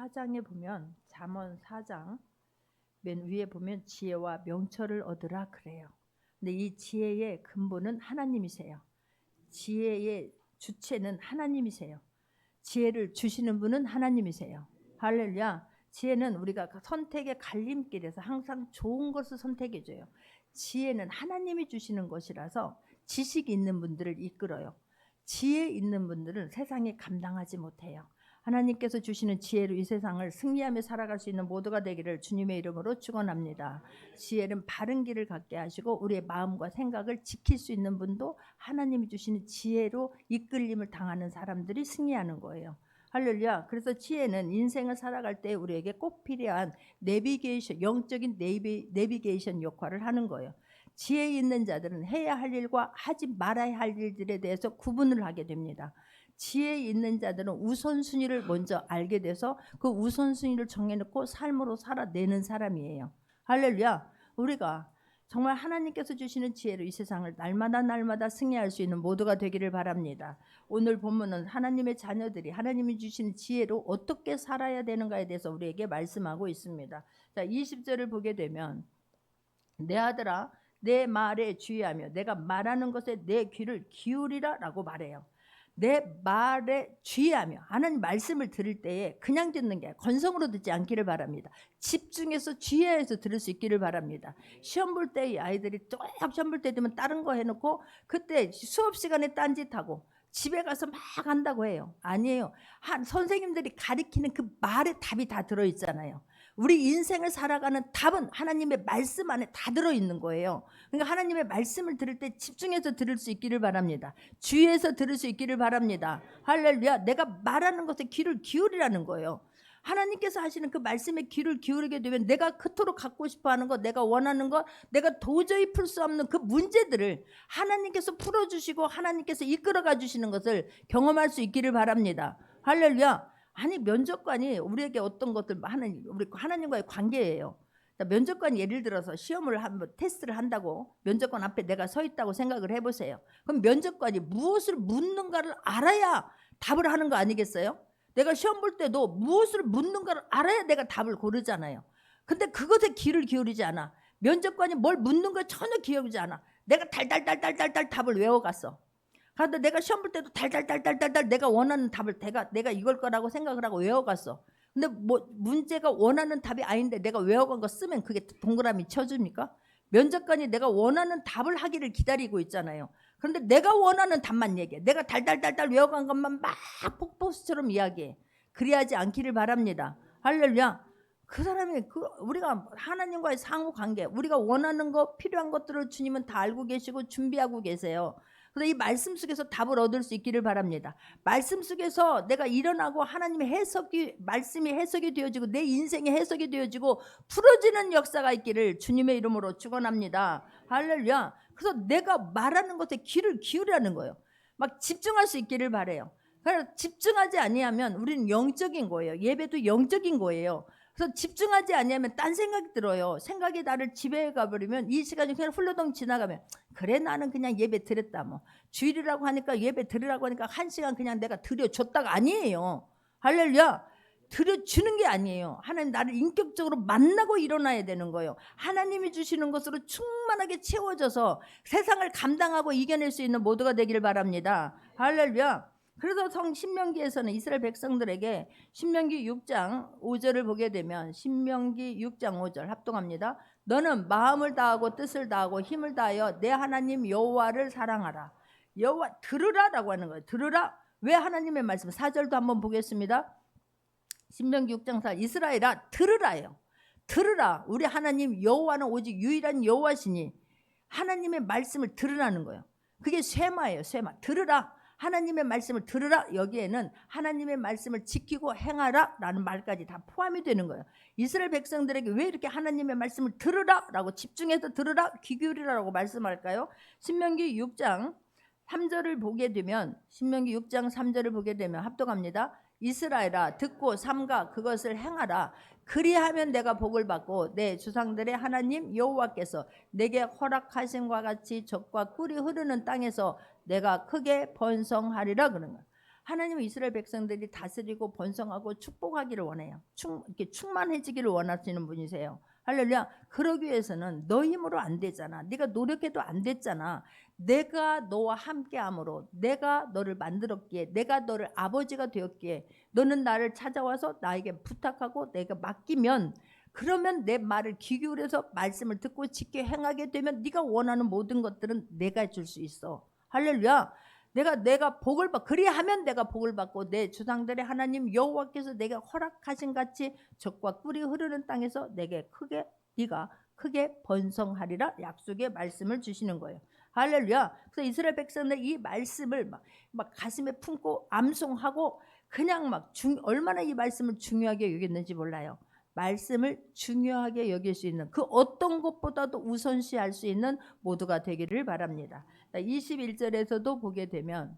4장에 보면 잠언 4장 맨 위에 보면 지혜와 명철을 얻으라 그래요. 근데 이 지혜의 근본은 하나님이세요. 지혜의 주체는 하나님이세요. 지혜를 주시는 분은 하나님이세요. 할렐루야. 지혜는 우리가 선택의 갈림길에서 항상 좋은 것을 선택해 줘요. 지혜는 하나님이 주시는 것이라서 지식이 있는 분들을 이끌어요. 지혜 있는 분들은 세상에 감당하지 못해요. 하나님께서 주시는 지혜로 이 세상을 승리하며 살아갈 수 있는 모두가 되기를 주님의 이름으로 축원합니다. 지혜는 바른 길을 갖게 하시고 우리의 마음과 생각을 지킬 수 있는 분도 하나님이 주시는 지혜로 이끌림을 당하는 사람들이 승리하는 거예요. 할렐루야. 그래서 지혜는 인생을 살아갈 때 우리에게 꼭 필요한 내비게이션, 영적인 내비게이션 역할을 하는 거예요. 지혜 있는 자들은 해야 할 일과 하지 말아야 할 일들에 대해서 구분을 하게 됩니다. 지혜 있는 자들은 우선순위를 먼저 알게 돼서 그 우선순위를 정해놓고 삶으로 살아내는 사람이에요. 할렐루야. 우리가 정말 하나님께서 주시는 지혜로 이 세상을 날마다 승리할 수 있는 모두가 되기를 바랍니다. 오늘 본문은 하나님의 자녀들이 하나님이 주시는 지혜로 어떻게 살아야 되는가에 대해서 우리에게 말씀하고 있습니다. 자, 20절을 보게 되면 내 아들아 내 말에 주의하며 내가 말하는 것에 내 귀를 기울이라 라고 말해요. 내 말에 주의하며 하나님 말씀을 들을 때에 그냥 듣는 게 건성으로 듣지 않기를 바랍니다. 집중해서 주의해서 들을 수 있기를 바랍니다. 시험 볼 때 이 아이들이 또 시험 볼 때 되면 다른 거 해놓고 그때 수업 시간에 딴짓하고 집에 가서 막 한다고 해요. 아니에요. 선생님들이 가리키는 그 말에 답이 다 들어있잖아요. 우리 인생을 살아가는 답은 하나님의 말씀 안에 다 들어있는 거예요. 그러니까 하나님의 말씀을 들을 때 집중해서 들을 수 있기를 바랍니다. 주의해서 들을 수 있기를 바랍니다. 할렐루야. 내가 말하는 것에 귀를 기울이라는 거예요. 하나님께서 하시는 그 말씀에 귀를 기울이게 되면 내가 그토록 갖고 싶어하는 것, 내가 원하는 것, 내가 도저히 풀 수 없는 그 문제들을 하나님께서 풀어주시고 하나님께서 이끌어가 주시는 것을 경험할 수 있기를 바랍니다. 할렐루야. 아니 면접관이 우리에게 어떤 것들 우리 하나님과의 관계예요. 면접관이 예를 들어서 시험을 한번 테스트를 한다고 면접관 앞에 내가 서 있다고 생각을 해보세요. 그럼 면접관이 무엇을 묻는가를 알아야 답을 하는 거 아니겠어요? 내가 시험 볼 때도 무엇을 묻는가를 알아야 내가 답을 고르잖아요. 근데 그것에 귀를 기울이지 않아. 면접관이 뭘 묻는 거 전혀 기울이지 않아. 내가 달달달달달달 답을 외워갔어. 그런데 내가 시험 볼 때도 달달달달달달 내가 원하는 답을 내가 이걸 거라고 생각을 하고 외워갔어. 근데 뭐 문제가 원하는 답이 아닌데 내가 외워간 거 쓰면 그게 동그라미 쳐줍니까? 면접관이 내가 원하는 답을 하기를 기다리고 있잖아요. 그런데 내가 원하는 답만 얘기해. 내가 달달달달 외워간 것만 막 폭포수처럼 이야기해. 그리하지 않기를 바랍니다. 할렐루야. 그 사람이 우리가 하나님과의 상호 관계, 우리가 원하는 것, 필요한 것들을 주님은 다 알고 계시고 준비하고 계세요. 그래서 이 말씀 속에서 답을 얻을 수 있기를 바랍니다. 말씀 속에서 내가 일어나고 하나님의 말씀이 해석이 되어지고 내 인생의 해석이 되어지고 풀어지는 역사가 있기를 주님의 이름으로 축원합니다. 할렐루야. 그래서 내가 말하는 것에 귀를 기울이라는 거예요. 막 집중할 수 있기를 바라요. 그래서 집중하지 아니하면 우리는 영적인 거예요. 예배도 영적인 거예요. 그래서 집중하지 아니하면 딴 생각이 들어요. 생각이 나를 지배해 가버리면 이 시간이 그냥 훌러덩 지나가면 그래 나는 그냥 예배 드렸다 뭐 주일이라고 하니까 예배 드리라고 하니까 1시간 그냥 내가 드려줬다가 아니에요. 할렐루야. 드려주는 게 아니에요. 하나님 나를 인격적으로 만나고 일어나야 되는 거예요. 하나님이 주시는 것으로 충만하게 채워져서 세상을 감당하고 이겨낼 수 있는 모두가 되기를 바랍니다. 할렐루야. 그래서 신명기에서는 이스라엘 백성들에게 신명기 6장 5절을 보게 되면 신명기 6장 5절 합동합니다. 너는 마음을 다하고 뜻을 다하고 힘을 다하여 내 하나님 여호와를 사랑하라. 여호와 들으라라고 하는 거예요. 들으라. 왜 하나님의 말씀 4절도 한번 보겠습니다. 신명기 6장 4 이스라엘아 들으라요. 들으라. 우리 하나님 여호와는 오직 유일한 여호와시니 하나님의 말씀을 들으라는 거예요. 그게 쇠마예요. 쇠마. 들으라. 하나님의 말씀을 들으라. 여기에는 하나님의 말씀을 지키고 행하라 라는 말까지 다 포함이 되는 거예요. 이스라엘 백성들에게 왜 이렇게 하나님의 말씀을 들으라 라고 집중해서 들으라 귀 기울이라고 말씀할까요? 신명기 6장 3절을 보게 되면 신명기 6장 3절을 보게 되면 합독합니다. 이스라엘아 듣고 삼가 그것을 행하라. 그리하면 내가 복을 받고 내 조상들의 하나님 여호와께서 내게 허락하신 것과 같이 젖과 꿀이 흐르는 땅에서 내가 크게 번성하리라 그러는 거예요. 하나님은 이스라엘 백성들이 다스리고 번성하고 축복하기를 원해요. 이렇게 충만해지기를 원하시는 분이세요. 할렐루야. 그러기 위해서는 너 힘으로 안 되잖아. 네가 노력해도 안 됐잖아. 내가 너와 함께함으로 내가 너를 만들었기에, 내가 너를 아버지가 되었기에, 너는 나를 찾아와서 나에게 부탁하고 내가 맡기면, 그러면 내 말을 귀 기울여서 말씀을 듣고 지켜 행하게 되면 네가 원하는 모든 것들은 내가 줄 수 있어. 할렐루야. 내가 복을 받, 그리하면 내가 복을 받고 내 조상들의 하나님 여호와께서 내게 허락하신 같이 젖과 꿀이 흐르는 땅에서 네가 크게 번성하리라 약속의 말씀을 주시는 거예요. 할렐루야. 그래서 이스라엘 백성들 이 말씀을 막 가슴에 품고 암송하고 그냥 얼마나 이 말씀을 중요하게 여겼는지 몰라요. 말씀을 중요하게 여길 수 있는, 그 어떤 것보다도 우선시할 수 있는 모두가 되기를 바랍니다. 21절에서도 보게 되면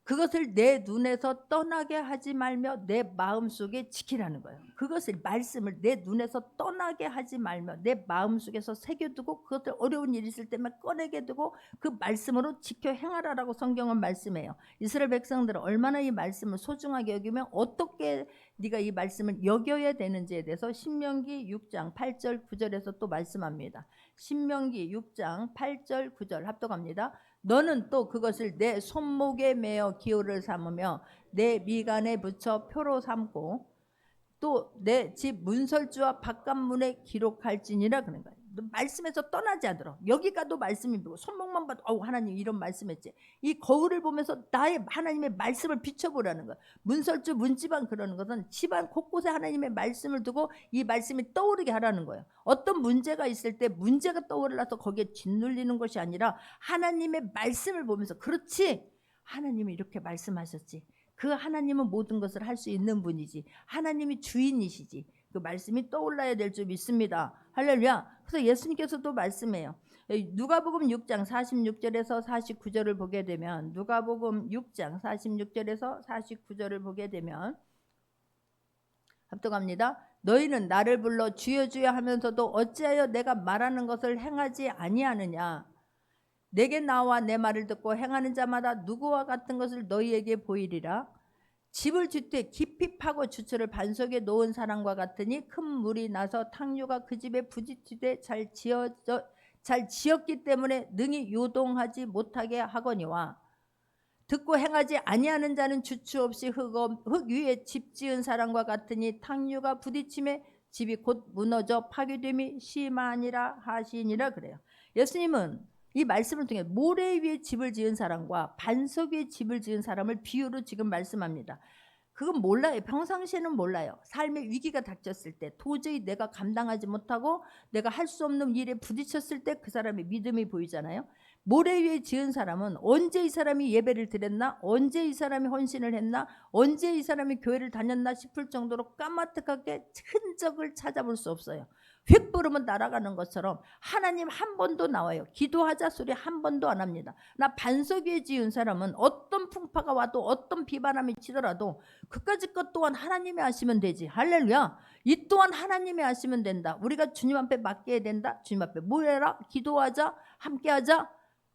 그것을 내 눈에서 떠나게 하지 말며 내 마음속에 지키라는 거예요. 그것을, 말씀을 내 눈에서 떠나게 하지 말며 내 마음속에서 새겨두고, 그것을 어려운 일이 있을 때만 꺼내게 두고 그 말씀으로 지켜 행하라라고 성경은 말씀해요. 이스라엘 백성들은 얼마나 이 말씀을 소중하게 여기면 어떻게 네가 이 말씀을 여겨야 되는지에 대해서 신명기 6장 8절 9절에서 또 말씀합니다. 신명기 6장 8절 9절 합독합니다. 너는 또 그것을 내 손목에 매어 기호를 삼으며 내 미간에 붙여 표로 삼고 또 내 집 문설주와 바깥문에 기록할지니라. 그런 거예요. 말씀에서 떠나지 않도록. 여기 가도 말씀이 보고 손목만 봐도 하나님 이런 말씀했지. 이 거울을 보면서 나의 하나님의 말씀을 비춰보라는 거예요. 문설주 문지방 그러는 것은 집안 곳곳에 하나님의 말씀을 두고 이 말씀이 떠오르게 하라는 거예요. 어떤 문제가 있을 때 문제가 떠올라서 거기에 짓눌리는 것이 아니라 하나님의 말씀을 보면서, 그렇지, 하나님이 이렇게 말씀하셨지, 그 하나님은 모든 것을 할 수 있는 분이지, 하나님이 주인이시지, 그 말씀이 떠올라야 될 줄 믿습니다. 할렐루야. 그래서 예수님께서도 말씀해요. 누가복음 6장 46절에서 49절을 보게 되면, 누가복음 6장 46절에서 49절을 보게 되면 합독합니다. 너희는 나를 불러 주여 주여 하면서도 어찌하여 내가 말하는 것을 행하지 아니하느냐. 내게 나와 내 말을 듣고 행하는 자마다 누구와 같은 것을 너희에게 보이리라. 집을 짓되 깊이 파고 주철을 반석에 놓은 사람과 같으니 큰 물이 나서 탕류가 그 집에 부딪히되 잘 지었기 때문에 능히 요동하지 못하게 하거니와, 듣고 행하지 아니하는 자는 주추 없이 흙 위에 집 지은 사람과 같으니 탕류가 부딪힘에 집이 곧 무너져 파괴됨이 심하니라 하시니라. 그래요. 예수님은 이 말씀을 통해 모래 위에 집을 지은 사람과 반석 위에 집을 지은 사람을 비유로 지금 말씀합니다. 그건 몰라요. 평상시에는 몰라요. 삶의 위기가 닥쳤을 때, 도저히 내가 감당하지 못하고 내가 할 수 없는 일에 부딪혔을 때 그 사람의 믿음이 보이잖아요. 모래 위에 지은 사람은 언제 이 사람이 예배를 드렸나, 언제 이 사람이 헌신을 했나, 언제 이 사람이 교회를 다녔나 싶을 정도로 까마득하게 흔적을 찾아볼 수 없어요. 휙부르면 날아가는 것처럼 하나님 한 번도 나와요. 기도하자 소리 한 번도 안 합니다. 나 반석 위에 지은 사람은 어떤 풍파가 와도 어떤 비바람이 치더라도 그까짓 것 또한 하나님이 하시면 되지. 할렐루야. 이 또한 하나님이 하시면 된다. 우리가 주님 앞에 맡겨야 된다. 주님 앞에 모여라, 기도하자, 함께하자.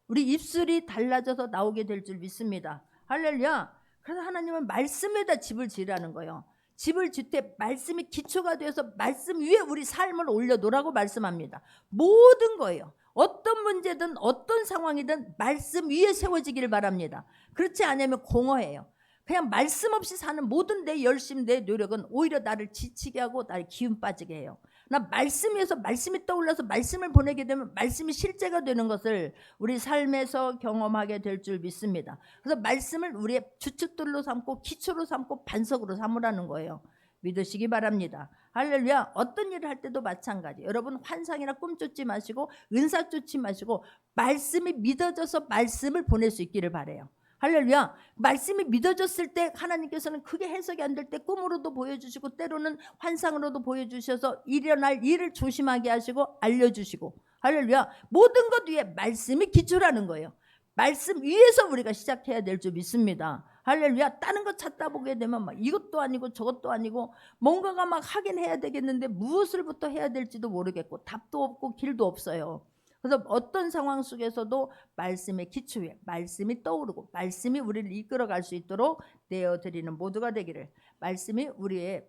우리 입술이 달라져서 나오게 될 줄 믿습니다. 할렐루야. 그래서 하나님은 말씀에다 집을 지으라는 거예요. 집을 짓 때 말씀이 기초가 되어서 말씀 위에 우리 삶을 올려놓으라고 말씀합니다. 모든 거예요. 어떤 문제든 어떤 상황이든 말씀 위에 세워지기를 바랍니다. 그렇지 않으면 공허해요. 그냥 말씀 없이 사는 모든 내 열심, 내 노력은 오히려 나를 지치게 하고 나를 기운 빠지게 해요. 나 말씀 위에서 말씀이 떠올라서 말씀을 보내게 되면 말씀이 실제가 되는 것을 우리 삶에서 경험하게 될 줄 믿습니다. 그래서 말씀을 우리의 주춧돌로 삼고 기초로 삼고 반석으로 삼으라는 거예요. 믿으시기 바랍니다. 할렐루야. 어떤 일을 할 때도 마찬가지. 여러분 환상이나 꿈 쫓지 마시고 은사 쫓지 마시고 말씀이 믿어져서 말씀을 보낼 수 있기를 바라요. 할렐루야. 말씀이 믿어졌을 때 하나님께서는 그게 해석이 안 될 때 꿈으로도 보여주시고 때로는 환상으로도 보여주셔서 일어날 일을 조심하게 하시고 알려주시고, 할렐루야. 모든 것 위에 말씀이 기초라는 거예요. 말씀 위에서 우리가 시작해야 될 줄 믿습니다. 할렐루야. 다른 거 찾다 보게 되면 막 이것도 아니고 저것도 아니고 뭔가가 막 하긴 해야 되겠는데 무엇을부터 해야 될지도 모르겠고 답도 없고 길도 없어요. 그래서 어떤 상황 속에서도 말씀의 기초에 말씀이 떠오르고 말씀이 우리를 이끌어갈 수 있도록 내어드리는 모두가 되기를, 말씀이 우리의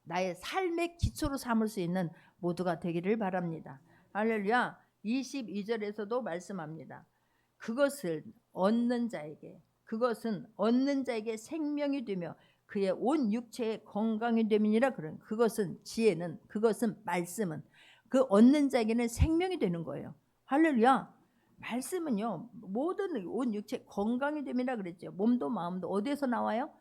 나의 삶의 기초로 삼을 수 있는 모두가 되기를 바랍니다. 할렐루야. 22절에서도 말씀합니다. 그것은 얻는 자에게 생명이 되며 그의 온 육체에 건강이 됨이니라. 그런 그것은 지혜는, 그것은 말씀은 그 얻는 자에게는 생명이 되는 거예요. 할렐루야. 말씀은요 모든 온 육체 건강이 됨이라 그랬죠. 몸도 마음도 어디에서 나와요?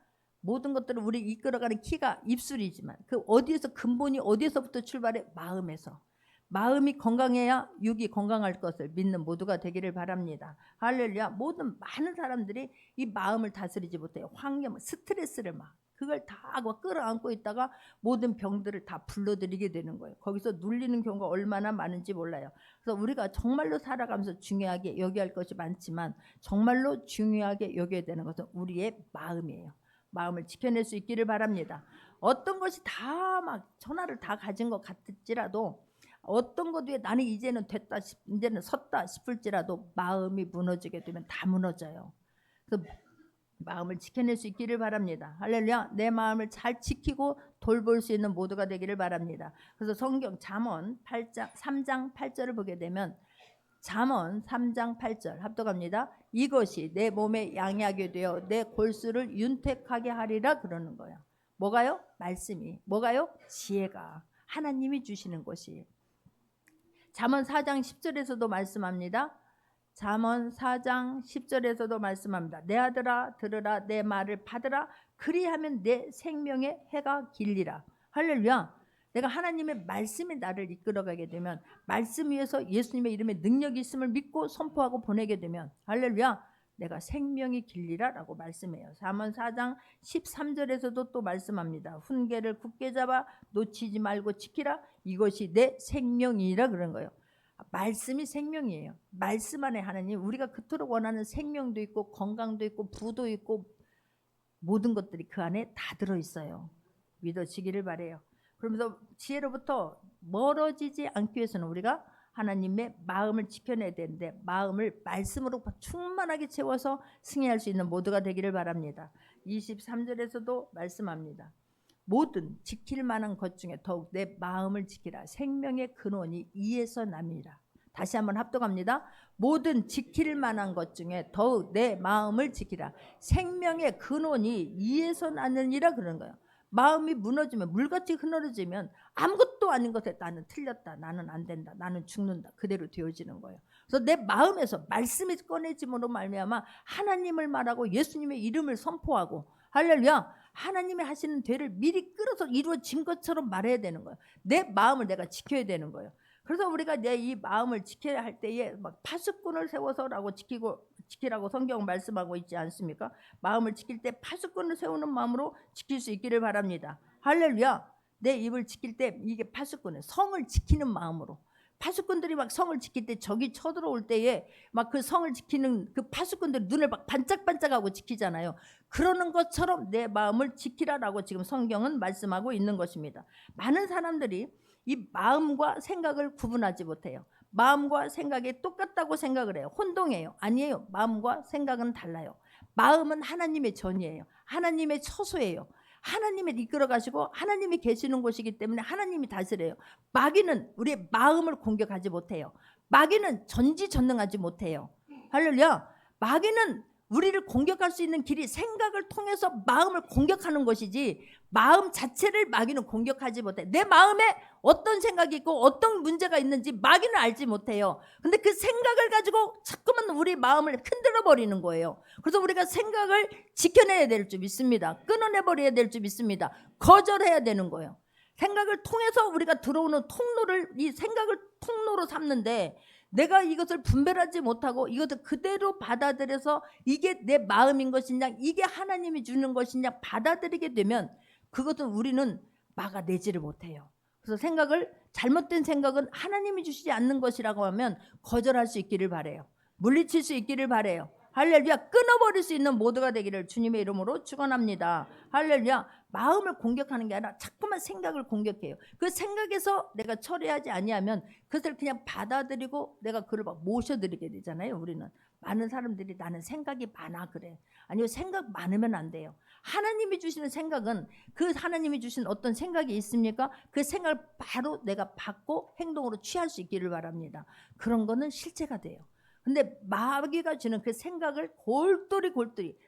모든 것들을 우리 이끌어가는 키가 입술이지만 그 어디에서, 근본이 어디에서부터 출발해? 마음에서. 마음이 건강해야 육이 건강할 것을 믿는 모두가 되기를 바랍니다. 할렐루야. 많은 사람들이 이 마음을 다스리지 못해요. 환경, 스트레스를 그걸 다 끌어안고 있다가 모든 병들을 다 불러들이게 되는 거예요. 거기서 눌리는 경우가 얼마나 많은지 몰라요. 그래서 우리가 정말로 살아가면서 중요하게 여겨야 할 것이 많지만 정말로 중요하게 여겨야 되는 것은 우리의 마음이에요. 마음을 지켜낼 수 있기를 바랍니다. 어떤 것이 다 전화를 다 가진 것 같을지라도, 어떤 것 위에 나는 이제는 됐다, 이제는 섰다 싶을지라도 마음이 무너지게 되면 다 무너져요. 그래서 마음을 지켜낼 수 있기를 바랍니다. 할렐루야. 내 마음을 잘 지키고 돌볼 수 있는 모두가 되기를 바랍니다. 그래서 성경 잠언 3장 8절을 보게 되면, 잠언 3장 8절 합독합니다. 이것이 내 몸에 양약이 되어 내 골수를 윤택하게 하리라. 그러는 거예요. 뭐가요? 말씀이. 뭐가요? 지혜가, 하나님이 주시는 것이. 잠언 4장 10절에서도 말씀합니다. 잠언 4장 10절에서도 말씀합니다. 내 아들아 들으라, 내 말을 받으라. 그리하면 내 생명의 해가 길리라. 할렐루야. 내가 하나님의 말씀이 나를 이끌어가게 되면, 말씀 위에서 예수님의 이름에 능력이 있음을 믿고 선포하고 보내게 되면, 할렐루야, 내가 생명이 길리라 라고 말씀해요. 잠언 4장 13절에서도 또 말씀합니다. 훈계를 굳게 잡아 놓치지 말고 지키라. 이것이 내 생명이라 그런 거예요. 말씀이 생명이에요. 말씀 안에 하나님, 우리가 그토록 원하는 생명도 있고 건강도 있고 부도 있고 모든 것들이 그 안에 다 들어있어요. 믿어지기를 바래요. 그러면서 지혜로부터 멀어지지 않기 위해서는 우리가 하나님의 마음을 지켜내야 되는데, 마음을 말씀으로 충만하게 채워서 승리할 수 있는 모두가 되기를 바랍니다. 23절에서도 말씀합니다. 모든 지킬 만한 것 중에 더욱 내 마음을 지키라. 생명의 근원이 이에서 남이라. 다시 한번 합독합니다. 모든 지킬 만한 것 중에 더욱 내 마음을 지키라. 생명의 근원이 이에서 나느니라. 그런 거예요. 마음이 무너지면, 물같이 흐느러지면 아무것도 아닌 것에 나는 틀렸다, 나는 안 된다, 나는 죽는다, 그대로 되어지는 거예요. 그래서 내 마음에서 말씀이 꺼내짐으로 말미암아 하나님을 말하고 예수님의 이름을 선포하고, 할렐루야, 하나님이 하시는 되를 미리 끌어서 이루어진 것처럼 말해야 되는 거예요. 내 마음을 내가 지켜야 되는 거예요. 그래서 우리가 내 이 마음을 지켜야 할 때에 파수꾼을 세워서라고 지키라고 성경 말씀하고 있지 않습니까? 마음을 지킬 때 파수꾼을 세우는 마음으로 지킬 수 있기를 바랍니다. 할렐루야. 내 입을 지킬 때 이게 파수꾼은 성을 지키는 마음으로. 파수꾼들이 성을 지킬 때 적이 쳐들어올 때에 그 성을 지키는 그 파수꾼들이 눈을 반짝반짝하고 지키잖아요. 그러는 것처럼 내 마음을 지키라라고 지금 성경은 말씀하고 있는 것입니다. 많은 사람들이 이 마음과 생각을 구분하지 못해요. 마음과 생각이 똑같다고 생각을 해요. 혼동해요. 아니에요. 마음과 생각은 달라요. 마음은 하나님의 전이에요. 하나님의 처소예요. 하나님이 이끌어 가시고 하나님이 계시는 곳이기 때문에 하나님이 다스려요. 마귀는 우리의 마음을 공격하지 못해요. 마귀는 전지전능하지 못해요. 할렐루야. 마귀는 우리를 공격할 수 있는 길이 생각을 통해서 마음을 공격하는 것이지, 마음 자체를 마귀는 공격하지 못해. 내 마음에 어떤 생각이 있고 어떤 문제가 있는지 마귀는 알지 못해요. 근데 그 생각을 가지고 자꾸만 우리 마음을 흔들어 버리는 거예요. 그래서 우리가 생각을 지켜내야 될 줄 믿습니다. 끊어내버려야 될 줄 믿습니다. 거절해야 되는 거예요. 생각을 통해서 우리가 들어오는 통로를, 이 생각을 통로로 삼는데, 내가 이것을 분별하지 못하고 이것을 그대로 받아들여서 이게 내 마음인 것이냐, 이게 하나님이 주는 것이냐 받아들이게 되면 그것은 우리는 막아내지를 못해요. 그래서 잘못된 생각은 하나님이 주시지 않는 것이라고 하면 거절할 수 있기를 바래요. 물리칠 수 있기를 바래요. 할렐루야. 끊어버릴 수 있는 모두가 되기를 주님의 이름으로 축원합니다. 할렐루야. 마음을 공격하는 게 아니라 자꾸만 생각을 공격해요. 그 생각에서 내가 처리하지 아니하면 그것을 그냥 받아들이고 내가 그를 막 모셔드리게 되잖아요. 우리는 많은 사람들이 나는 생각이 많아 그래. 아니요, 생각 많으면 안 돼요. 하나님이 주시는 생각은 그 하나님이 주신 어떤 생각이 있습니까? 그 생각을 바로 내가 받고 행동으로 취할 수 있기를 바랍니다. 그런 거는 실체가 돼요. 근데 마귀가 주는 그 생각을 골똘히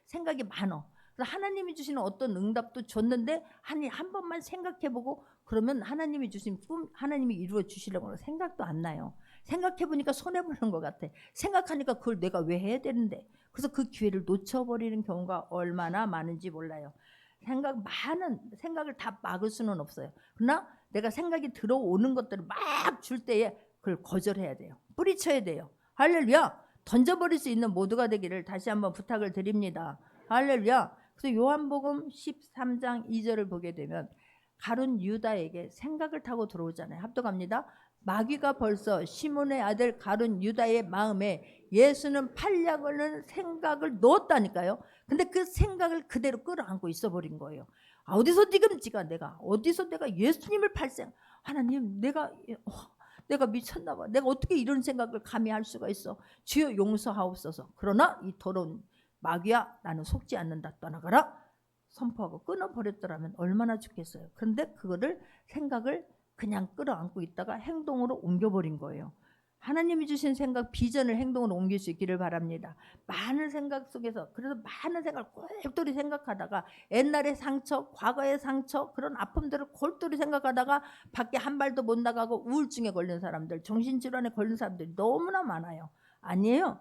생각이 많어. 그래서 하나님이 주시는 어떤 응답도 줬는데 한 번만 생각해보고 그러면 하나님이 주신 꿈 하나님이 이루어 주시려고 생각도 안 나요. 생각해보니까 손해보는 것 같아. 생각하니까 그걸 내가 왜 해야 되는데. 그래서 그 기회를 놓쳐버리는 경우가 얼마나 많은지 몰라요. 많은 생각을 다 막을 수는 없어요. 그러나 내가 생각이 들어오는 것들을 막 줄 때에 그걸 거절해야 돼요. 뿌리쳐야 돼요. 할렐루야. 던져버릴 수 있는 모두가 되기를 다시 한번 부탁을 드립니다. 할렐루야. 그래서 요한복음 13장 2절을 보게 되면 가룟 유다에게 생각을 타고 들어오잖아요. 합독합니다. 마귀가 벌써 시몬의 아들 가룟 유다의 마음에 예수는 팔려고는 생각을 넣었다니까요. 근데 그 생각을 그대로 끌어안고 있어버린 거예요. 어디서 내가 예수님을 팔생 하나님 내가 미쳤나 봐. 내가 어떻게 이런 생각을 감히 할 수가 있어. 주여 용서하옵소서. 그러나 이 더러운 마귀야 나는 속지 않는다. 떠나가라. 선포하고 끊어버렸더라면 얼마나 좋겠어요. 그런데 그거를 생각을 그냥 끌어안고 있다가 행동으로 옮겨버린 거예요. 하나님이 주신 생각, 비전을 행동으로 옮길 수 있기를 바랍니다. 많은 생각 속에서 그래서 많은 생각을 골똘히 생각하다가 옛날의 상처, 과거의 상처 그런 아픔들을 골똘히 생각하다가 밖에 한 발도 못 나가고 우울증에 걸린 사람들, 정신질환에 걸린 사람들이 너무나 많아요. 아니에요.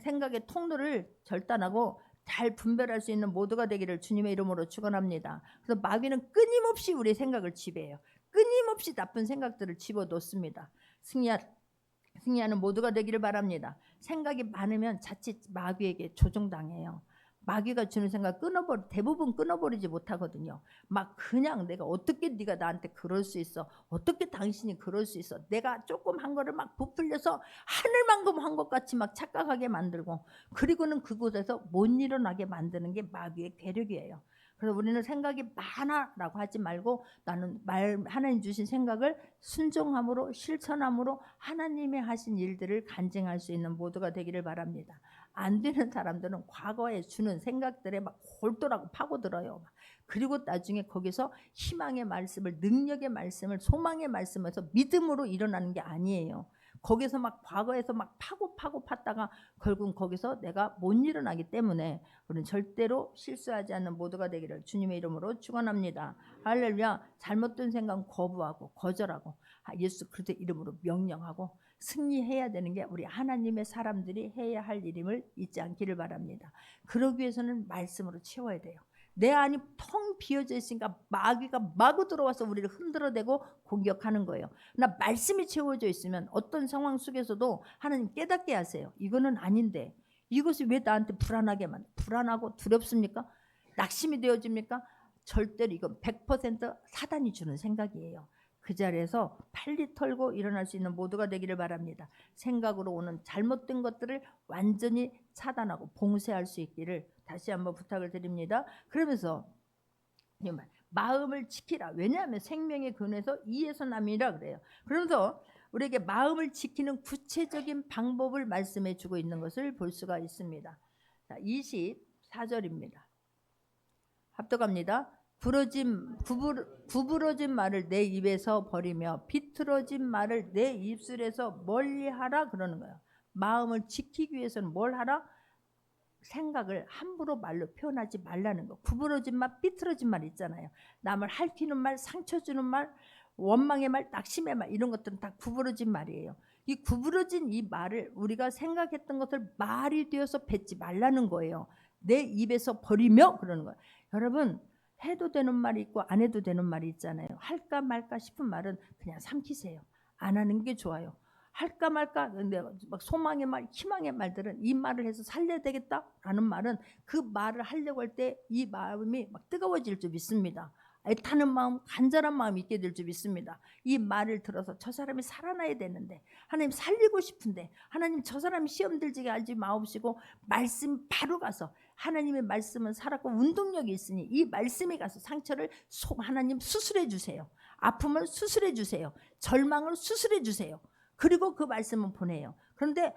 생각의 통로를 절단하고 잘 분별할 수 있는 모두가 되기를 주님의 이름으로 축원합니다. 그래서 마귀는 끊임없이 우리의 생각을 지배해요. 끊임없이 나쁜 생각들을 집어넣습니다. 승리하는 모두가 되기를 바랍니다. 생각이 많으면 자칫 마귀에게 조종당해요. 마귀가 주는 생각 대부분 끊어버리지 못하거든요. 막 그냥 내가 어떻게 네가 나한테 그럴 수 있어? 어떻게 당신이 그럴 수 있어? 내가 조금 한 거를 막 부풀려서 하늘만큼 한 것 같이 막 착각하게 만들고 그리고는 그곳에서 못 일어나게 만드는 게 마귀의 괴력이에요. 그래서 우리는 생각이 많아라고 하지 말고 나는 하나님 주신 생각을 순종함으로 실천함으로 하나님이 하신 일들을 간증할 수 있는 모두가 되기를 바랍니다. 안 되는 사람들은 과거에 주는 생각들에 막 골똘하고 파고들어요. 그리고 나중에 거기서 희망의 말씀을, 능력의 말씀을, 소망의 말씀에서 믿음으로 일어나는 게 아니에요. 거기서 막 과거에서 막 파고 팠다가 결국 거기서 내가 못 일어나기 때문에 우리는 절대로 실수하지 않는 모두가 되기를 주님의 이름으로 축원합니다. 할렐루야. 잘못된 생각 거부하고 거절하고 예수 그리스도의 이름으로 명령하고 승리해야 되는 게 우리 하나님의 사람들이 해야 할 일임을 잊지 않기를 바랍니다. 그러기 위해서는 말씀으로 채워야 돼요. 내 안이 텅 비어져 있으니까 마귀가 마구 들어와서 우리를 흔들어대고 공격하는 거예요. 그러나 말씀이 채워져 있으면 어떤 상황 속에서도 하나님 깨닫게 하세요. 이거는 아닌데 이것이 왜 나한테 불안하고 두렵습니까? 낙심이 되어집니까? 절대로 이건 100% 사단이 주는 생각이에요. 그 자리에서 빨리 털고 일어날 수 있는 모두가 되기를 바랍니다. 생각으로 오는 잘못된 것들을 완전히 차단하고 봉쇄할 수 있기를 다시 한번 부탁을 드립니다. 그러면서 마음을 지키라. 왜냐하면 생명의 근원에서 이에서 남이라 그래요. 그러면서 우리에게 마음을 지키는 구체적인 방법을 말씀해 주고 있는 것을 볼 수가 있습니다. 자, 24절입니다. 합독합니다. 구부러진 말을 내 입에서 버리며 비틀어진 말을 내 입술에서 멀리하라 그러는 거예요. 마음을 지키기 위해서는 뭘 하라? 생각을 함부로 말로 표현하지 말라는 거. 구부러진 말, 삐뚤어진 말 있잖아요. 남을 핥히는 말, 상처 주는 말, 원망의 말, 낙심의 말 이런 것들은 다 구부러진 말이에요. 이 구부러진 이 말을 우리가 생각했던 것을 말이 되어서 뱉지 말라는 거예요. 내 입에서 버리며 그러는 거예요. 여러분 해도 되는 말이 있고 안 해도 되는 말이 있잖아요. 할까 말까 싶은 말은 그냥 삼키세요. 안 하는 게 좋아요. 할까 말까 근데 막 소망의 말, 희망의 말들은 이 말을 해서 살려야 되겠다라는 말은 그 말을 하려고 할 때 이 마음이 막 뜨거워질 줄 믿습니다. 애타는 마음, 간절한 마음이 있게 될 줄 믿습니다. 이 말을 들어서 저 사람이 살아나야 되는데, 하나님 살리고 싶은데, 하나님 저 사람이 시험 들지게 하지 마옵시고 말씀 바로 가서, 하나님의 말씀은 살았고 운동력이 있으니 이 말씀에 가서 상처를 하나님 수술해 주세요. 아픔을 수술해 주세요. 절망을 수술해 주세요. 그리고 그 말씀은 보내요. 그런데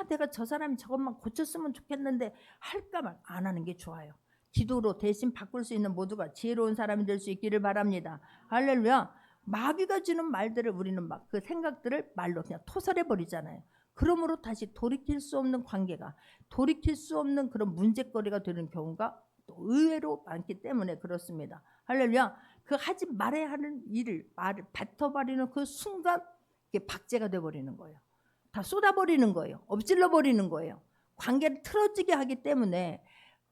내가 저 사람이 저것만 고쳤으면 좋겠는데 할까 말 안 하는 게 좋아요. 기도로 대신 바꿀 수 있는 모두가 지혜로운 사람이 될 수 있기를 바랍니다. 할렐루야. 마귀가 주는 말들을 우리는 막 그 생각들을 말로 그냥 토설해 버리잖아요. 그러므로 다시 돌이킬 수 없는 관계가, 돌이킬 수 없는 그런 문제거리가 되는 경우가 또 의외로 많기 때문에 그렇습니다. 할렐루야. 그 하지 말아야 하는 말을 뱉어버리는 그 순간 이게 박제가 돼버리는 거예요. 다 쏟아버리는 거예요. 엎질러 버리는 거예요. 관계를 틀어지게 하기 때문에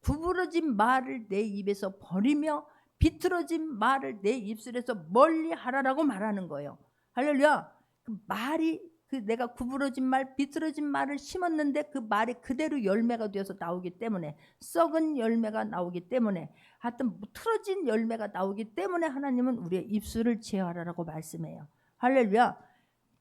구부러진 말을 내 입에서 버리며 비틀어진 말을 내 입술에서 멀리 하라라고 말하는 거예요. 할렐루야. 그 말이 내가 구부러진 말, 비틀어진 말을 심었는데 그 말이 그대로 열매가 되어서 나오기 때문에, 썩은 열매가 나오기 때문에, 하여튼 틀어진 열매가 나오기 때문에 하나님은 우리의 입술을 제어하라고 말씀해요. 할렐루야.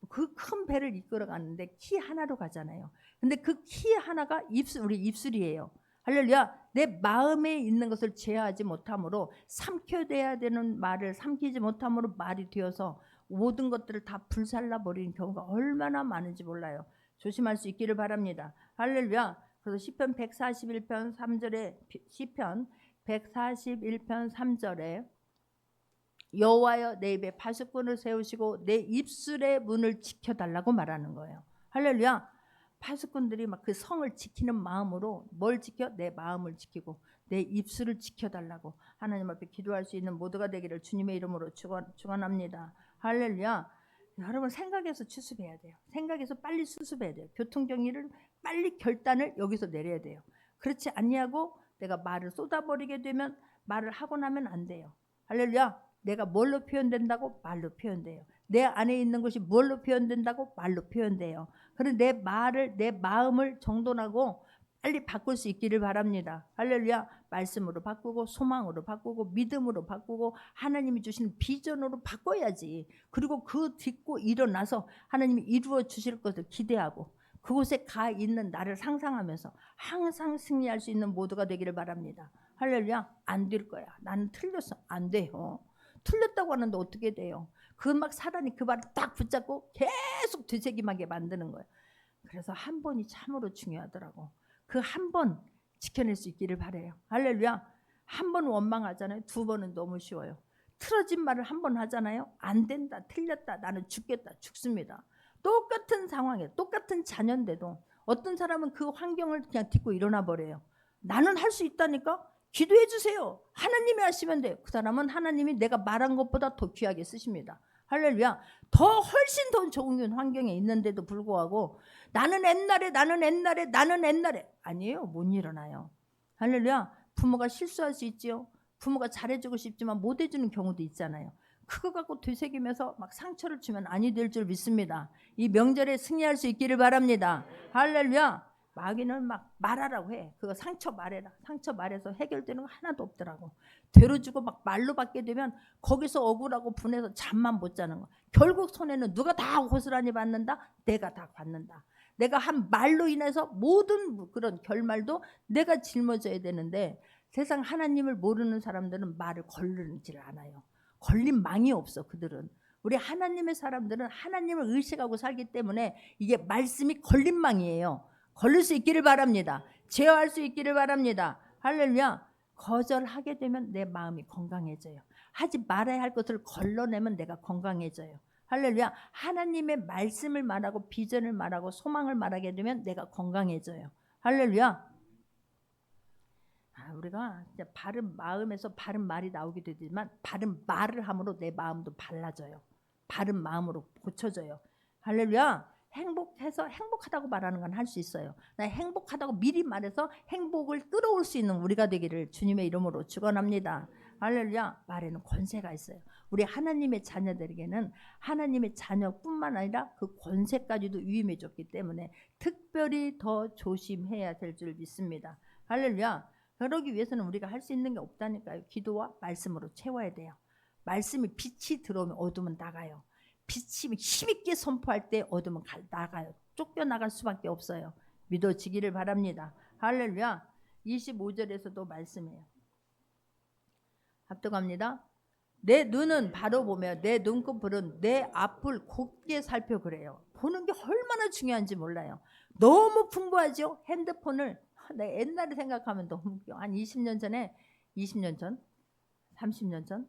그 큰 배를 이끌어 가는데 키 하나로 가잖아요. 근데 그 키 하나가 우리 입술이에요. 할렐루야. 내 마음에 있는 것을 제어하지 못함으로, 삼켜내야 되는 말을 삼키지 못함으로 말이 되어서 모든 것들을 다 불살라 버리는 경우가 얼마나 많은지 몰라요. 조심할 수 있기를 바랍니다. 할렐루야. 그래서 시편 141편 3절에, 시편 141편 3절에 여호와여 내 입에 파수꾼을 세우시고 내 입술의 문을 지켜달라고 말하는 거예요. 할렐루야. 파수꾼들이 막 그 성을 지키는 마음으로 뭘 지켜? 내 마음을 지키고 내 입술을 지켜달라고 하나님 앞에 기도할 수 있는 모두가 되기를 주님의 이름으로 축원합니다. 할렐루야. 여러분 생각해서 추습해야 돼요. 생각해서 빨리 수습해야 돼요. 교통정리를 빨리 결단을 여기서 내려야 돼요. 그렇지 않냐고 내가 말을 쏟아버리게 되면 말을 하고 나면 안 돼요. 할렐루야. 내가 뭘로 표현된다고? 말로 표현돼요. 내 안에 있는 것이 뭘로 표현된다고? 말로 표현돼요. 그런데 내 마음을 정돈하고 빨리 바꿀 수 있기를 바랍니다. 할렐루야. 말씀으로 바꾸고 소망으로 바꾸고 믿음으로 바꾸고 하나님이 주시는 비전으로 바꿔야지. 그리고 그 딛고 일어나서 하나님이 이루어 주실 것을 기대하고 그곳에 가 있는 나를 상상하면서 항상 승리할 수 있는 모두가 되기를 바랍니다. 할렐루야. 안 될 거야. 나는 틀렸어. 안 돼요. 틀렸다고 하는데 어떻게 돼요? 그 막 사단이 그 말을 딱 붙잡고 계속 되새김하게 만드는 거예요. 그래서 한 번이 참으로 중요하더라고. 그 한 번 지켜낼 수 있기를 바래요. 할렐루야. 한 번 원망하잖아요. 두 번은 너무 쉬워요. 틀어진 말을 한 번 하잖아요. 안 된다, 틀렸다, 나는 죽겠다, 죽습니다. 똑같은 상황에 똑같은 자녀인데도 어떤 사람은 그 환경을 그냥 딛고 일어나 버려요. 나는 할 수 있다니까? 기도해 주세요. 하나님이 하시면 돼요. 그 사람은 하나님이 내가 말한 것보다 더 귀하게 쓰십니다. 할렐루야. 더 훨씬 더 좋은 환경에 있는데도 불구하고 나는 옛날에 아니에요. 못 일어나요. 할렐루야. 부모가 실수할 수 있지요. 부모가 잘해주고 싶지만 못 해주는 경우도 있잖아요. 그거 갖고 되새기면서 막 상처를 주면 아니 될 줄 믿습니다. 이 명절에 승리할 수 있기를 바랍니다. 할렐루야. 마귀는 막 말하라고 해. 그거 상처 말해라. 상처 말해서 해결되는 거 하나도 없더라고. 되로주고 막 말로 받게 되면 거기서 억울하고 분해서 잠만 못 자는 거. 결국 손해는 누가 다 고스란히 받는다? 내가 다 받는다. 내가 한 말로 인해서 모든 그런 결말도 내가 짊어져야 되는데 세상 하나님을 모르는 사람들은 말을 걸르지를 않아요. 걸림망이 없어 그들은. 우리 하나님의 사람들은 하나님을 의식하고 살기 때문에 이게 말씀이 걸림망이에요. 걸릴 수 있기를 바랍니다. 제어할 수 있기를 바랍니다. 할렐루야. 거절하게 되면 내 마음이 건강해져요. 하지 말아야 할 것을 걸러내면 내가 건강해져요. 할렐루야. 하나님의 말씀을 말하고 비전을 말하고 소망을 말하게 되면 내가 건강해져요. 할렐루야. 우리가 바른 마음에서 바른 말이 나오게 되지만 바른 말을 함으로 내 마음도 발라져요. 바른 마음으로 고쳐져요. 할렐루야. 행복해서 행복하다고 말하는 건 할 수 있어요. 나 행복하다고 미리 말해서 행복을 끌어올 수 있는 우리가 되기를 주님의 이름으로 축원합니다. 할렐루야. 말에는 권세가 있어요. 우리 하나님의 자녀들에게는 하나님의 자녀뿐만 아니라 그 권세까지도 위임해 줬기 때문에 특별히 더 조심해야 될 줄 믿습니다. 할렐루야. 그러기 위해서는 우리가 할 수 있는 게 없다니까요. 기도와 말씀으로 채워야 돼요. 말씀이 빛이 들어오면 어둠은 나가요. 빛이 힘있게 선포할 때 어둠은 나가요. 쫓겨나갈 수밖에 없어요. 믿어지기를 바랍니다. 할렐루야. 25절에서도 말씀이에요. 합독합니다. 내 눈은 바로 보며 내 눈꺼풀은 내 앞을 곱게 살펴 그래요. 보는 게 얼마나 중요한지 몰라요. 너무 풍부하죠. 핸드폰을 내 옛날에 생각하면 너무 웃겨. 한 20년 전에 20년 전 30년 전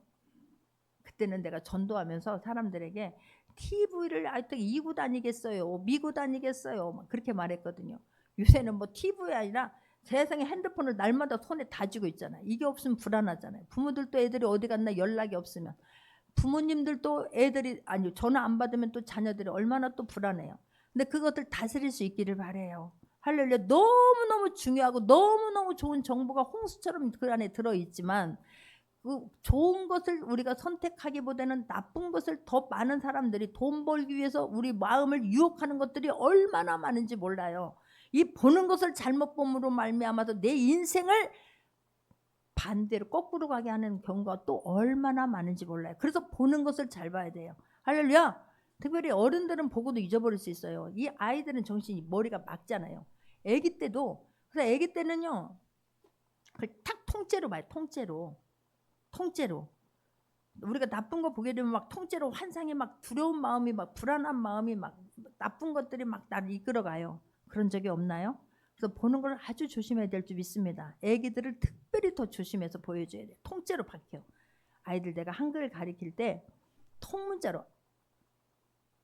그때는 내가 전도하면서 사람들에게 TV를 아직도 이고 다니겠어요, 미고 다니겠어요, 막 그렇게 말했거든요. 요새는 뭐 TV가 아니라 세상에 핸드폰을 날마다 손에 다 쥐고 있잖아요. 이게 없으면 불안하잖아요. 부모들도 애들이 어디 갔나 연락이 없으면, 부모님들도 애들이 아니 전화 안 받으면 또 자녀들이 얼마나 또 불안해요. 근데 그것들 다스릴 수 있기를 바래요. 할렐루야. 너무너무 중요하고 너무너무 좋은 정보가 홍수처럼 그 안에 들어있지만 그 좋은 것을 우리가 선택하기보다는 나쁜 것을 더 많은 사람들이 돈 벌기 위해서 우리 마음을 유혹하는 것들이 얼마나 많은지 몰라요. 이 보는 것을 잘못 봄으로 말미암아서 내 인생을 반대로 거꾸로 가게 하는 경우가 또 얼마나 많은지 몰라요. 그래서 보는 것을 잘 봐야 돼요. 할렐루야. 특별히 어른들은 보고도 잊어버릴 수 있어요. 이 아이들은 정신이 머리가 막잖아요. 아기 때도. 그래서 아기 때는요 탁 통째로 봐요. 통째로 우리가 나쁜 거 보게 되면 막 통째로 환상이 막 두려운 마음이 막 불안한 마음이 막 나쁜 것들이 막 나를 이끌어가요. 그런 적이 없나요? 그래서 보는 걸 아주 조심해야 될 줄 믿습니다. 애기들을 특별히 더 조심해서 보여줘야 돼요. 통째로 밝혀. 아이들 내가 한글 가르칠 때 통문자로,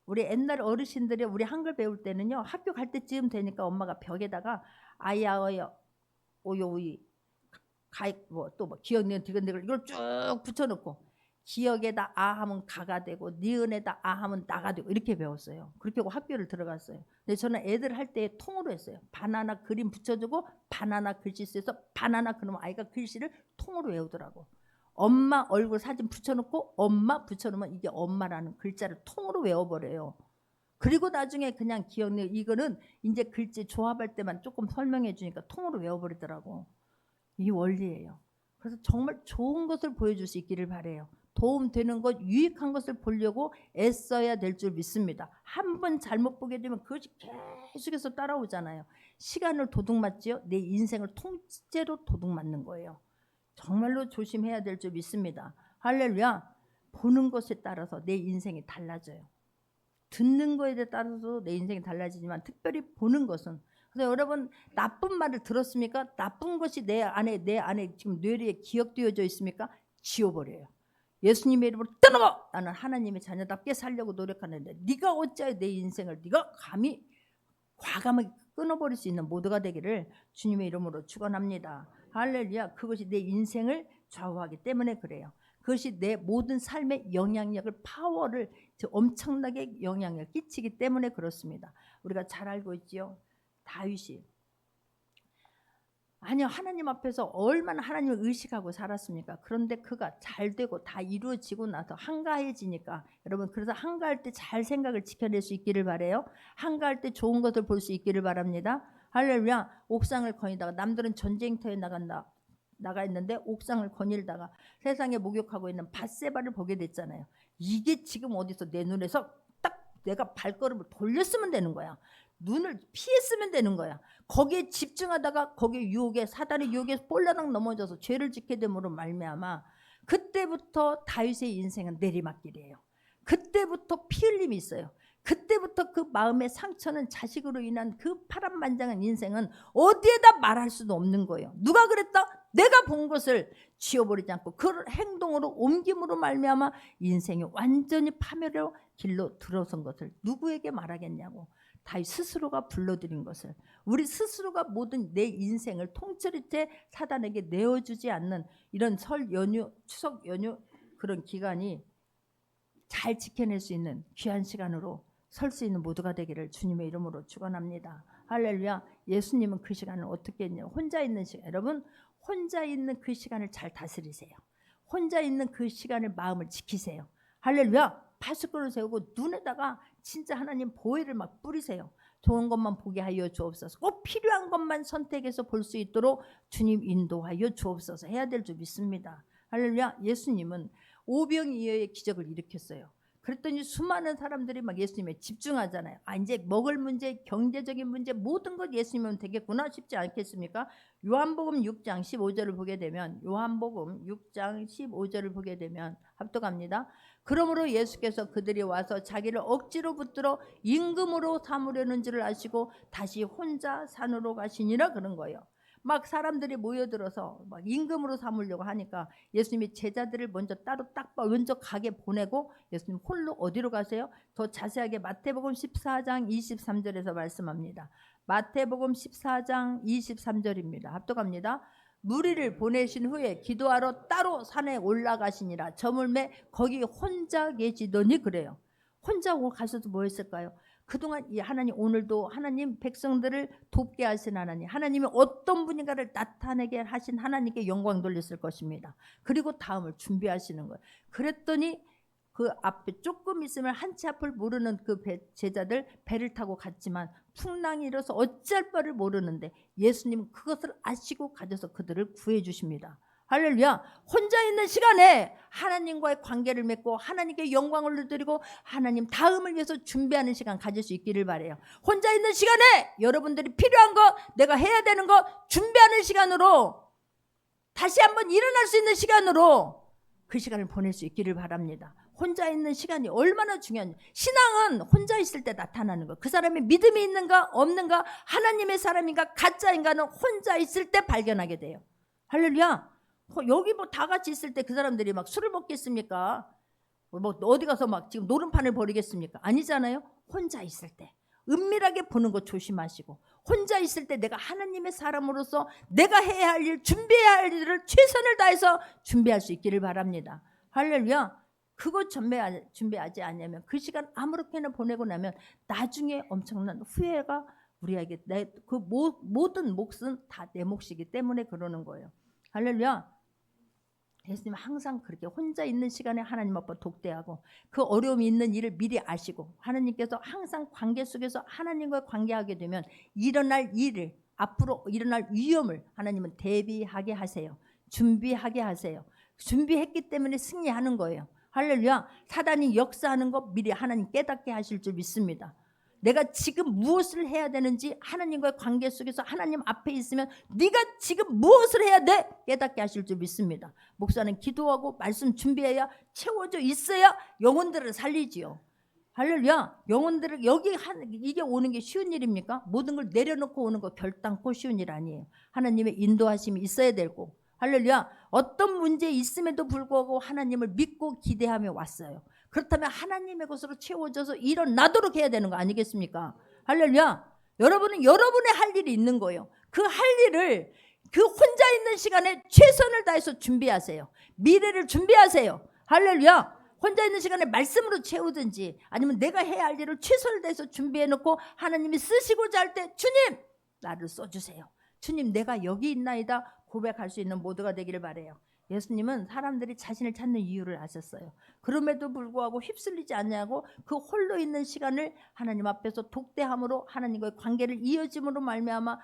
우리 옛날 어르신들이 우리 한글 배울 때는요 학교 갈 때쯤 되니까 엄마가 벽에다가 아야어여 오요오이 또 뭐 기억니은 디귿디귿 이걸 쭉 붙여놓고 기억에다 아 하면 가가 되고 니은에다 아 하면 나가 되고 이렇게 배웠어요. 그렇게 하고 학교를 들어갔어요. 근데 저는 애들 할 때 통으로 했어요. 바나나 그림 붙여주고 바나나 글씨 써서 바나나 그러면 아이가 글씨를 통으로 외우더라고. 엄마 얼굴 사진 붙여놓고 엄마 붙여놓으면 이게 엄마라는 글자를 통으로 외워버려요. 그리고 나중에 그냥 기억니은 이거는 이제 글씨 조합할 때만 조금 설명해 주니까 통으로 외워버리더라고. 이 원리예요. 그래서 정말 좋은 것을 보여줄 수 있기를 바라요. 도움되는 것, 유익한 것을 보려고 애써야 될 줄 믿습니다. 한 번 잘못 보게 되면 그것이 계속해서 따라오잖아요. 시간을 도둑맞지요. 내 인생을 통째로 도둑맞는 거예요. 정말로 조심해야 될 줄 믿습니다. 할렐루야. 보는 것에 따라서 내 인생이 달라져요. 듣는 거에 따라서 내 인생이 달라지지만 특별히 보는 것은, 그래서 여러분 나쁜 말을 들었습니까? 나쁜 것이 내 안에 지금 뇌리에 기억되어져 있습니까? 지워버려요. 예수님의 이름으로 떠나가. 나는 하나님의 자녀답게 살려고 노력하는데 네가 어찌하여 내 인생을 네가 감히 과감하게 끊어버릴 수 있는 모두가 되기를 주님의 이름으로 축원합니다. 할렐루야. 그것이 내 인생을 좌우하기 때문에 그래요. 그것이 내 모든 삶의 영향력을, 파워를 엄청나게 영향을 끼치기 때문에 그렇습니다. 우리가 잘 알고 있지요. 다윗이 아니요 하나님 앞에서 얼마나 하나님을 의식하고 살았습니까? 그런데 그가 잘되고 다 이루어지고 나서 한가해지니까, 여러분 그래서 한가할 때 잘 생각을 지켜낼 수 있기를 바라요. 한가할 때 좋은 것을 볼 수 있기를 바랍니다. 할렐루야. 옥상을 거니다가, 남들은 전쟁터에 나가 있는데 옥상을 거닐다가 세상에 목욕하고 있는 밧세바를 보게 됐잖아요. 이게 지금 어디서 내 눈에서 딱 내가 발걸음을 돌렸으면 되는 거야. 눈을 피했으면 되는 거야. 거기에 집중하다가 거기에 유혹에, 사단의 유혹에 볼라당 넘어져서 죄를 짓게 됨으로 말미암아 그때부터 다윗의 인생은 내리막길이에요. 그때부터 피 흘림이 있어요. 그때부터 그 마음의 상처는, 자식으로 인한 그 파란만장한 인생은 어디에다 말할 수도 없는 거예요. 누가 그랬다? 내가 본 것을 지워버리지 않고 그 행동으로 옮김으로 말미암아 인생이 완전히 파멸의 길로 들어선 것을 누구에게 말하겠냐고. 다윗 스스로가 불러들인 것을, 우리 스스로가 모든 내 인생을 통째로째 사단에게 내어주지 않는 이런 설 연휴, 추석 연휴 그런 기간이 잘 지켜낼 수 있는 귀한 시간으로 설 수 있는 모두가 되기를 주님의 이름으로 축원합니다. 할렐루야. 예수님은 그 시간을 어떻게 했냐? 혼자 있는 시간, 여러분 혼자 있는 그 시간을 잘 다스리세요. 혼자 있는 그 시간을 마음을 지키세요. 할렐루야. 파수꾼을 세우고 눈에다가 진짜 하나님 보혜를 막 뿌리세요. 좋은 것만 보게 하여 주옵소서. 꼭 필요한 것만 선택해서 볼 수 있도록 주님 인도하여 주옵소서 해야 될 줄 믿습니다. 할렐루야. 예수님은 오병이어의 기적을 일으켰어요. 그랬더니 수많은 사람들이 막 예수님에 집중하잖아요. 아, 이제 먹을 문제, 경제적인 문제, 모든 것 예수님은 되겠구나 싶지 않겠습니까? 요한복음 6장 15절을 보게 되면, 요한복음 6장 15절을 보게 되면 합독합니다. 그러므로 예수께서 그들이 와서 자기를 억지로 붙들어 임금으로 삼으려는 줄을 아시고 다시 혼자 산으로 가시니라, 그런 거예요. 막 사람들이 모여들어서 막 임금으로 삼으려고 하니까 예수님이 제자들을 먼저 따로 딱 먼저 가게 보내고 예수님 홀로 어디로 가세요? 더 자세하게 마태복음 14장 23절에서 말씀합니다. 마태복음 14장 23절입니다. 합독합니다. 무리를 보내신 후에 기도하러 따로 산에 올라가시니라. 저물매 거기 혼자 계시더니, 그래요. 혼자 가셔서 뭐 했을까요? 그동안 이 하나님, 오늘도 하나님 백성들을 돕게 하신 하나님, 하나님이 어떤 분인가를 나타내게 하신 하나님께 영광 돌렸을 것입니다. 그리고 다음을 준비하시는 거예요. 그랬더니 그 앞에 조금 있으면 한치 앞을 모르는 그 제자들 배를 타고 갔지만 풍랑이 일어서 어찌할 바를 모르는데 예수님은 그것을 아시고 가셔서 그들을 구해 주십니다. 할렐루야. 혼자 있는 시간에 하나님과의 관계를 맺고 하나님께 영광을 드리고 하나님 다음을 위해서 준비하는 시간 가질 수 있기를 바라요. 혼자 있는 시간에 여러분들이 필요한 거, 내가 해야 되는 거 준비하는 시간으로, 다시 한번 일어날 수 있는 시간으로 그 시간을 보낼 수 있기를 바랍니다. 혼자 있는 시간이 얼마나 중요한지. 신앙은 혼자 있을 때 나타나는 거. 그 사람이 믿음이 있는가 없는가, 하나님의 사람인가 가짜인가는 혼자 있을 때 발견하게 돼요. 할렐루야. 여기 뭐 다 같이 있을 때 그 사람들이 막 술을 먹겠습니까? 뭐 어디 가서 막 지금 노름판을 벌이겠습니까? 아니잖아요. 혼자 있을 때 은밀하게 보는 거 조심하시고, 혼자 있을 때 내가 하나님의 사람으로서 내가 해야 할 일, 준비해야 할 일을 최선을 다해서 준비할 수 있기를 바랍니다. 할렐루야. 그거 준비하지 않으면 그 시간 아무렇게나 보내고 나면 나중에 엄청난 후회가 우리에게, 그 모든 몫은 다 내 몫이기 때문에 그러는 거예요. 할렐루야. 예수님은 항상 그렇게 혼자 있는 시간에 하나님 앞에 독대하고 그 어려움이 있는 일을 미리 아시고, 하나님께서 항상 관계 속에서 하나님과 관계하게 되면 일어날 일을, 앞으로 일어날 위험을 하나님은 대비하게 하세요. 준비하게 하세요. 준비했기 때문에 승리하는 거예요. 할렐루야. 사단이 역사하는 거 미리 하나님 깨닫게 하실 줄 믿습니다. 내가 지금 무엇을 해야 되는지 하나님과의 관계 속에서 하나님 앞에 있으면 네가 지금 무엇을 해야 돼? 깨닫게 하실 줄 믿습니다. 목사는 기도하고 말씀 준비해야 채워져 있어야 영혼들을 살리지요. 할렐루야. 영혼들을 이게 오는 게 쉬운 일입니까? 모든 걸 내려놓고 오는 거 결단코 쉬운 일 아니에요. 하나님의 인도하심이 있어야 되고, 할렐루야. 어떤 문제 있음에도 불구하고 하나님을 믿고 기대하며 왔어요. 그렇다면 하나님의 것으로 채워져서 일어나도록 해야 되는 거 아니겠습니까? 할렐루야. 여러분은 여러분의 할 일이 있는 거예요. 그 할 일을 그 혼자 있는 시간에 최선을 다해서 준비하세요. 미래를 준비하세요. 할렐루야. 혼자 있는 시간에 말씀으로 채우든지 아니면 내가 해야 할 일을 최선을 다해서 준비해놓고 하나님이 쓰시고자 할 때 주님 나를 써주세요. 주님 내가 여기 있나이다 고백할 수 있는 모두가 되기를 바라요. 예수님은 사람들이 자신을 찾는 이유를 아셨어요. 그럼에도 불구하고 휩쓸리지 않냐고 그 홀로 있는 시간을 하나님 앞에서 독대함으로 하나님과의 관계를 이어짐으로 말미암아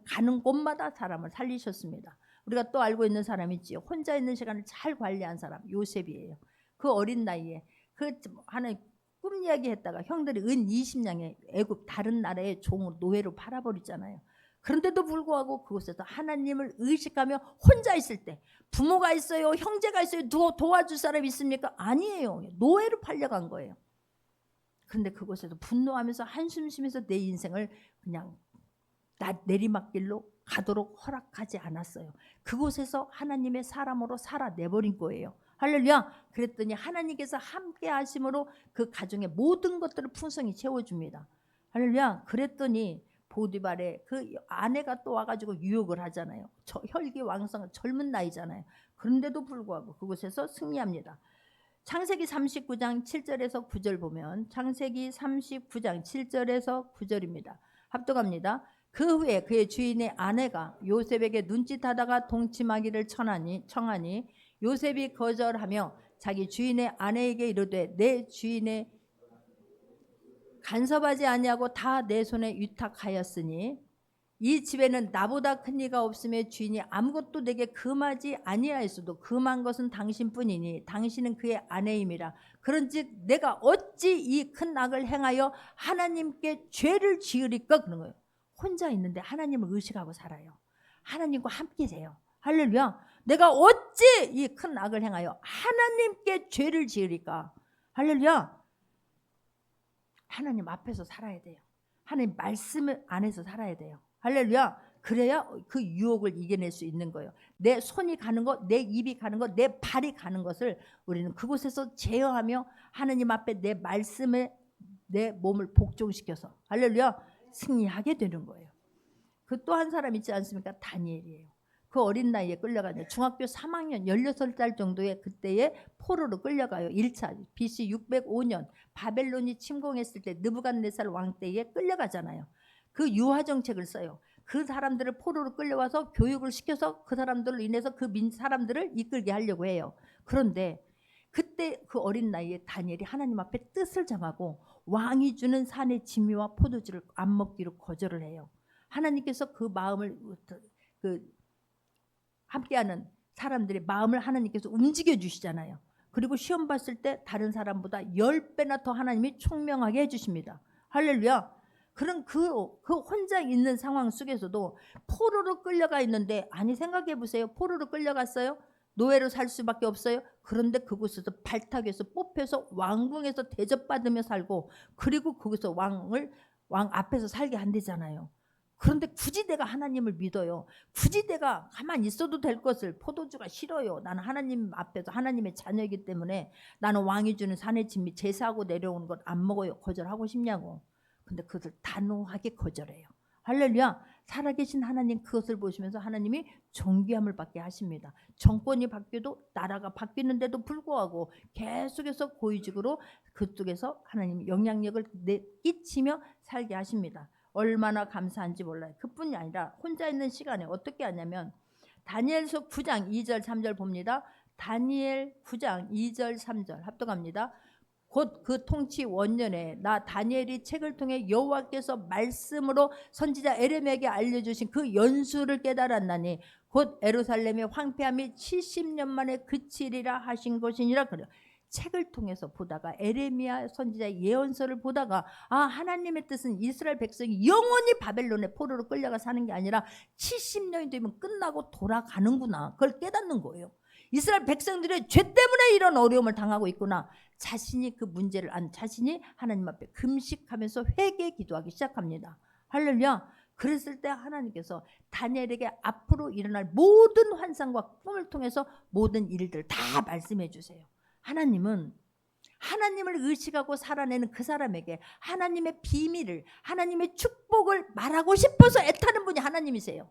가는 곳마다 사람을 살리셨습니다. 우리가 또 알고 있는 사람이 있지요. 혼자 있는 시간을 잘 관리한 사람 요셉이에요. 그 어린 나이에 그 하나님 꿈 이야기했다가 형들이 은 20냥에 애굽 다른 나라의 종으로 노예로 팔아버리잖아요. 그런데도 불구하고 그곳에서 하나님을 의식하며 혼자 있을 때, 부모가 있어요, 형제가 있어요, 도와줄 사람이 있습니까? 아니에요. 노예로 팔려간 거예요. 그런데 그곳에서 분노하면서 한숨 쉬면서 내 인생을 그냥 내리막길로 가도록 허락하지 않았어요. 그곳에서 하나님의 사람으로 살아내버린 거예요. 할렐루야. 그랬더니 하나님께서 함께 하심으로 그 가정의 모든 것들을 풍성히 채워줍니다. 할렐루야. 그랬더니 보디발의 그 아내가 또 와가지고 유혹을 하잖아요. 혈기왕성한 젊은 나이잖아요. 그런데도 불구하고 그곳에서 승리합니다. 창세기 39장 7절에서 9절 보면, 창세기 39장 7절에서 9절입니다. 합독합니다. 그 후에 그의 주인의 아내가 요셉에게 눈짓하다가 동침하기를 청하니 요셉이 거절하며 자기 주인의 아내에게 이르되 내 주인의 간섭하지 아니하고 다 내 손에 위탁하였으니 이 집에는 나보다 큰 이가 없으며 주인이 아무것도 내게 금하지 아니하였어도 금한 것은 당신뿐이니 당신은 그의 아내임이라. 그런즉 내가 어찌 이 큰 악을 행하여 하나님께 죄를 지으리까. 그런 거예요. 혼자 있는데 하나님을 의식하고 살아요. 하나님과 함께세요. 할렐루야. 내가 어찌 이 큰 악을 행하여 하나님께 죄를 지으리까. 할렐루야. 하나님 앞에서 살아야 돼요. 하나님 말씀 안에서 살아야 돼요. 할렐루야. 그래야 그 유혹을 이겨낼 수 있는 거예요. 내 손이 가는 것, 내 입이 가는 것, 내 발이 가는 것을 우리는 그곳에서 제어하며 하나님 앞에 내 말씀에 내 몸을 복종시켜서 할렐루야 승리하게 되는 거예요. 그 또 한 사람 있지 않습니까? 다니엘이에요. 그 어린 나이에 끌려가요. 중학교 3학년 16살 정도의 그때에 포로로 끌려가요. 1차 BC 605년 바벨론이 침공했을 때 느부갓네살 왕 때에 끌려가잖아요. 그 유화 정책을 써요. 그 사람들을 포로로 끌려와서 교육을 시켜서 그 사람들로 인해서 그 사람들을 이끌게 하려고 해요. 그런데 그때 그 어린 나이에 다니엘이 하나님 앞에 뜻을 정하고 왕이 주는 산의 진미와 포도주를 안 먹기로 거절을 해요. 하나님께서 그 마음을 함께하는 사람들의 마음을 하나님께서 움직여 주시잖아요. 그리고 시험 봤을 때 다른 사람보다 10배나 더 하나님이 총명하게 해주십니다. 할렐루야. 그런 그 혼자 있는 상황 속에서도 포로로 끌려가 있는데, 아니 생각해 보세요. 포로로 끌려갔어요. 노예로 살 수밖에 없어요. 그런데 그곳에서 발탁해서 뽑혀서 왕궁에서 대접받으며 살고, 그리고 거기서 왕 앞에서 살게 한대잖아요. 그런데 굳이 내가 하나님을 믿어요. 굳이 내가 가만히 있어도 될 것을, 포도주가 싫어요. 나는 하나님 앞에서 하나님의 자녀이기 때문에 나는 왕이 주는 산의 진미 제사하고 내려오는 것 안 먹어요. 거절하고 싶냐고. 근데 그것을 단호하게 거절해요. 할렐루야. 살아계신 하나님 그것을 보시면서 하나님이 존귀함을 받게 하십니다. 정권이 바뀌어도 나라가 바뀌는데도 불구하고 계속해서 고위직으로 그쪽에서 하나님이 영향력을 끼치며 살게 하십니다. 얼마나 감사한지 몰라요. 그뿐이 아니라 혼자 있는 시간에 어떻게 하냐면 다니엘서 9장 2절 3절 봅니다. 다니엘 9장 2절 3절 합독합니다. 곧 그 통치 원년에 나 다니엘이 책을 통해 여호와께서 말씀으로 선지자 에레미야에게 알려주신 그 연수를 깨달았나니 곧 예루살렘의 황폐함이 70년 만에 그치리라 하신 것이니라. 그래요. 책을 통해서 보다가 에레미야 선지자의 예언서를 보다가 하나님의 뜻은 이스라엘 백성이 영원히 바벨론의 포로로 끌려가 사는 게 아니라 70년이 되면 끝나고 돌아가는구나. 그걸 깨닫는 거예요. 이스라엘 백성들이 죄 때문에 이런 어려움을 당하고 있구나. 자신이 그 문제를 자신이 하나님 앞에 금식하면서 회개 기도하기 시작합니다. 할렐루야. 그랬을 때 하나님께서 다니엘에게 앞으로 일어날 모든 환상과 꿈을 통해서 모든 일들을 다 말씀해 주세요. 하나님은 하나님을 의식하고 살아내는 그 사람에게 하나님의 비밀을, 하나님의 축복을 말하고 싶어서 애타는 분이 하나님이세요.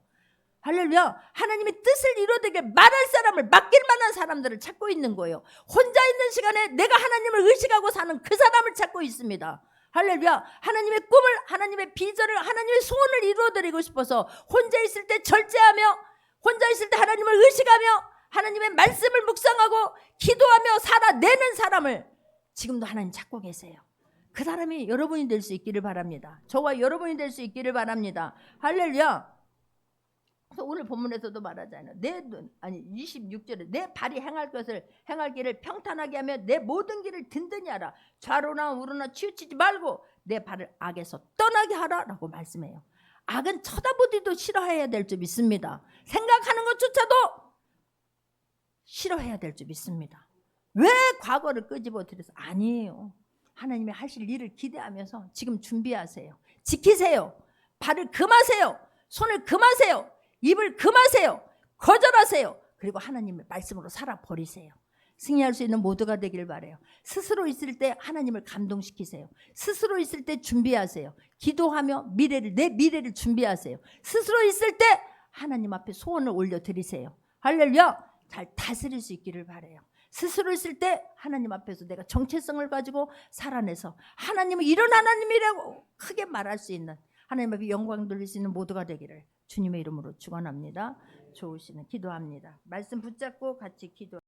할렐루야. 하나님의 뜻을 이루어되게 말할 사람을, 맡길 만한 사람들을 찾고 있는 거예요. 혼자 있는 시간에 내가 하나님을 의식하고 사는 그 사람을 찾고 있습니다. 할렐루야. 하나님의 꿈을, 하나님의 비전을, 하나님의 소원을 이루어드리고 싶어서 혼자 있을 때 절제하며, 혼자 있을 때 하나님을 의식하며 하나님의 말씀을 묵상하고 기도하며 살아내는 사람을 지금도 하나님 찾고 계세요. 그 사람이 여러분이 될 수 있기를 바랍니다. 저와 여러분이 될 수 있기를 바랍니다. 할렐루야. 그래서 오늘 본문에서도 말하잖아요. 26절에 내 발이 행할 길을 평탄하게 하며 내 모든 길을 든든히 하라. 좌로나 우로나 치우치지 말고 내 발을 악에서 떠나게 하라 라고 말씀해요. 악은 쳐다보기도 싫어해야 될 줄 믿습니다. 생각하는 것조차도 싫어해야 될 줄 믿습니다. 왜 과거를 끄집어 들여서? 아니에요. 하나님이 하실 일을 기대하면서 지금 준비하세요. 지키세요. 발을 금하세요. 손을 금하세요. 입을 금하세요. 거절하세요. 그리고 하나님의 말씀으로 살아버리세요. 승리할 수 있는 모두가 되길 바라요. 스스로 있을 때 하나님을 감동시키세요. 스스로 있을 때 준비하세요. 기도하며 내 미래를 준비하세요. 스스로 있을 때 하나님 앞에 소원을 올려드리세요. 할렐루야. 잘 다스릴 수 있기를 바라요. 스스로 있을 때 하나님 앞에서 내가 정체성을 가지고 살아내서 하나님은 이런 하나님이라고 크게 말할 수 있는, 하나님 앞에 영광 돌릴 수 있는 모두가 되기를 주님의 이름으로 축원합니다. 좋으시는 기도합니다. 말씀 붙잡고 같이 기도.